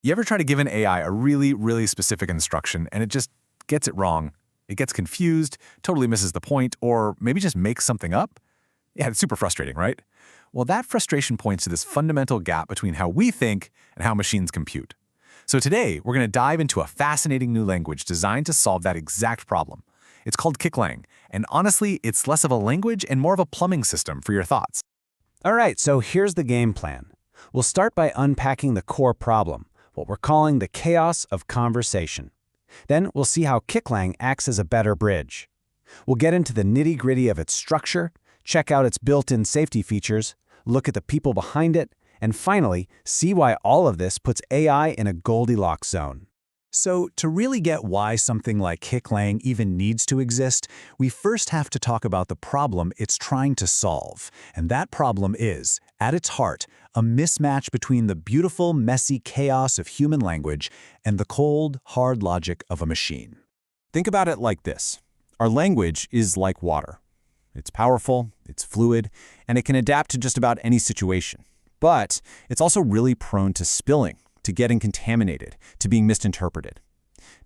You ever try to give an AI a really, really specific instruction and it just gets it wrong? It gets confused, totally misses the point, or maybe just makes something up? Yeah, it's super frustrating, right? Well, that frustration points to this fundamental gap between how we think and how machines compute. So today, we're going to dive into a fascinating new language designed to solve that exact problem. It's called KickLang, and honestly, it's less of a language and more of a plumbing system for your thoughts. All right, so here's the game plan. We'll start by unpacking the core problem, what we're calling the chaos of conversation. Then we'll see how KickLang acts as a better bridge. We'll get into the nitty-gritty of its structure, check out its built-in safety features, look at the people behind it, and finally, see why all of this puts AI in a Goldilocks zone. So, to really get why something like KickLang even needs to exist, we first have to talk about the problem it's trying to solve. And that problem is, at its heart, a mismatch between the beautiful, messy chaos of human language and the cold, hard logic of a machine. Think about it like this. Our language is like water. It's powerful, it's fluid, and it can adapt to just about any situation. But it's also really prone to spilling, to getting contaminated, to being misinterpreted.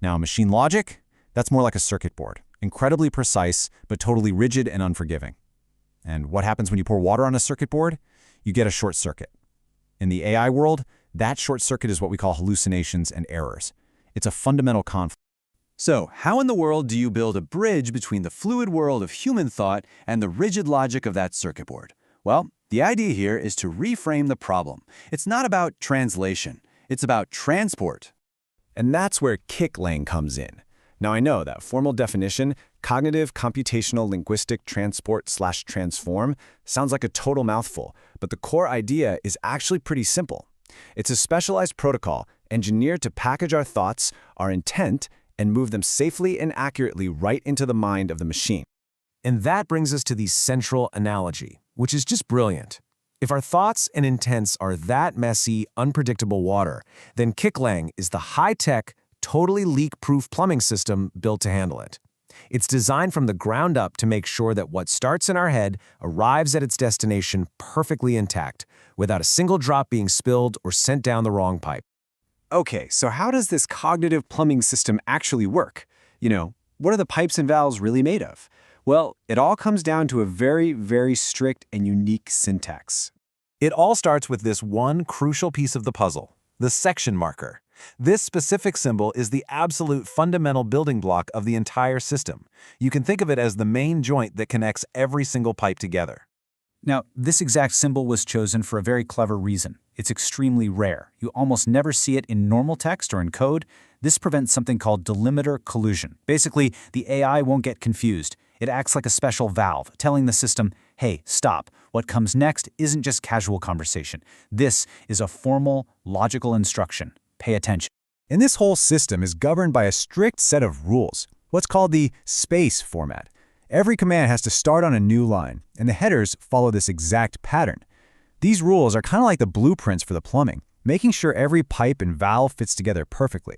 Now, machine logic, that's more like a circuit board, incredibly precise, but totally rigid and unforgiving. And what happens when you pour water on a circuit board? You get a short circuit. In the AI world, that short circuit is what we call hallucinations and errors. It's a fundamental conflict. So, how in the world do you build a bridge between the fluid world of human thought and the rigid logic of that circuit board? Well, the idea here is to reframe the problem. It's not about translation. It's about transport. And that's where KickLang comes in. Now I know that formal definition, cognitive computational linguistic transport/transform, sounds like a total mouthful, but the core idea is actually pretty simple. It's a specialized protocol engineered to package our thoughts, our intent, and move them safely and accurately right into the mind of the machine. And that brings us to the central analogy, which is just brilliant. If our thoughts and intents are that messy, unpredictable water, then KickLang is the high-tech, totally leak-proof plumbing system built to handle it. It's designed from the ground up to make sure that what starts in our head arrives at its destination perfectly intact, without a single drop being spilled or sent down the wrong pipe. Okay, so how does this cognitive plumbing system actually work? What are the pipes and valves really made of? Well, it all comes down to a very, very strict and unique syntax. It all starts with this one crucial piece of the puzzle, the section marker. This specific symbol is the absolute fundamental building block of the entire system. You can think of it as the main joint that connects every single pipe together. Now, this exact symbol was chosen for a very clever reason. It's extremely rare. You almost never see it in normal text or in code. This prevents something called delimiter collusion. Basically, the AI won't get confused. It acts like a special valve, telling the system, hey, stop. What comes next isn't just casual conversation. This is a formal, logical instruction. Pay attention. And this whole system is governed by a strict set of rules, what's called the space format. Every command has to start on a new line, and the headers follow this exact pattern. These rules are kind of like the blueprints for the plumbing, making sure every pipe and valve fits together perfectly.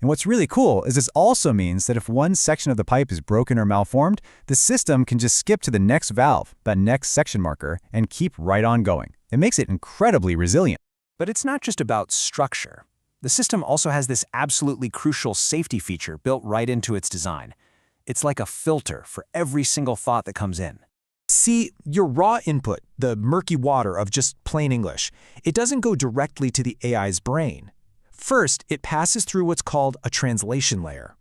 And what's really cool is this also means that if one section of the pipe is broken or malformed, the system can just skip to the next valve, that next section marker, and keep right on going. It makes it incredibly resilient. But it's not just about structure. The system also has this absolutely crucial safety feature built right into its design. It's like a filter for every single thought that comes in. See, your raw input, the murky water of just plain English, it doesn't go directly to the AI's brain. First, it passes through what's called a translation layer.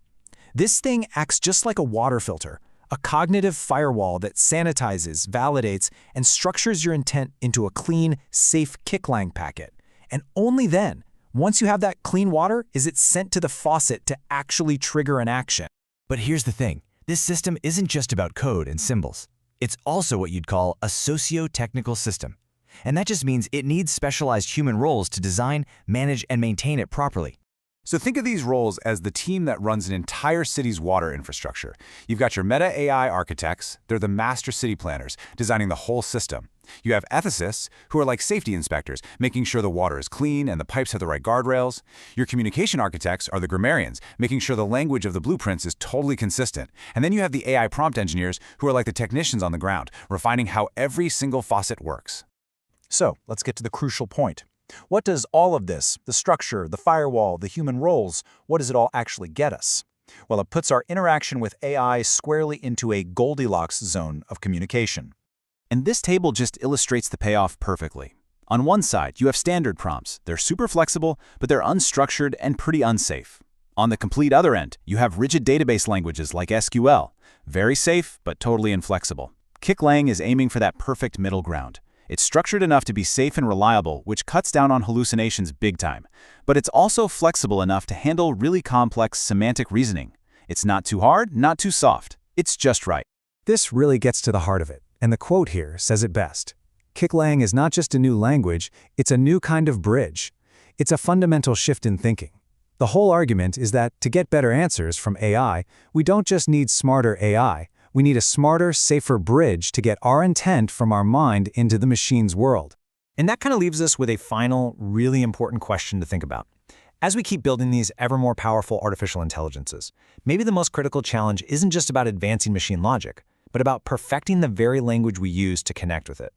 This thing acts just like a water filter, a cognitive firewall that sanitizes, validates, and structures your intent into a clean, safe KickLang packet. And only then, once you have that clean water, is it sent to the faucet to actually trigger an action. But here's the thing. This system isn't just about code and symbols. It's also what you'd call a socio-technical system. And that just means it needs specialized human roles to design, manage, and maintain it properly. So think of these roles as the team that runs an entire city's water infrastructure. You've got your meta AI architects. They're the master city planners, designing the whole system. You have ethicists, who are like safety inspectors, making sure the water is clean and the pipes have the right guardrails. Your communication architects are the grammarians, making sure the language of the blueprints is totally consistent. And then you have the AI prompt engineers, who are like the technicians on the ground, refining how every single faucet works. So let's get to the crucial point. What does all of this, the structure, the firewall, the human roles, what does it all actually get us? Well, it puts our interaction with AI squarely into a Goldilocks zone of communication. And this table just illustrates the payoff perfectly. On one side, you have standard prompts. They're super flexible, but they're unstructured and pretty unsafe. On the complete other end, you have rigid database languages like SQL. Very safe, but totally inflexible. KickLang is aiming for that perfect middle ground. It's structured enough to be safe and reliable, which cuts down on hallucinations big time. But it's also flexible enough to handle really complex semantic reasoning. It's not too hard, not too soft. It's just right. This really gets to the heart of it, and the quote here says it best. KickLang is not just a new language, it's a new kind of bridge. It's a fundamental shift in thinking. The whole argument is that to get better answers from AI, we don't just need smarter AI, we need a smarter, safer bridge to get our intent from our mind into the machine's world. And that kind of leaves us with a final, really important question to think about. As we keep building these ever more powerful artificial intelligences, maybe the most critical challenge isn't just about advancing machine logic, but about perfecting the very language we use to connect with it,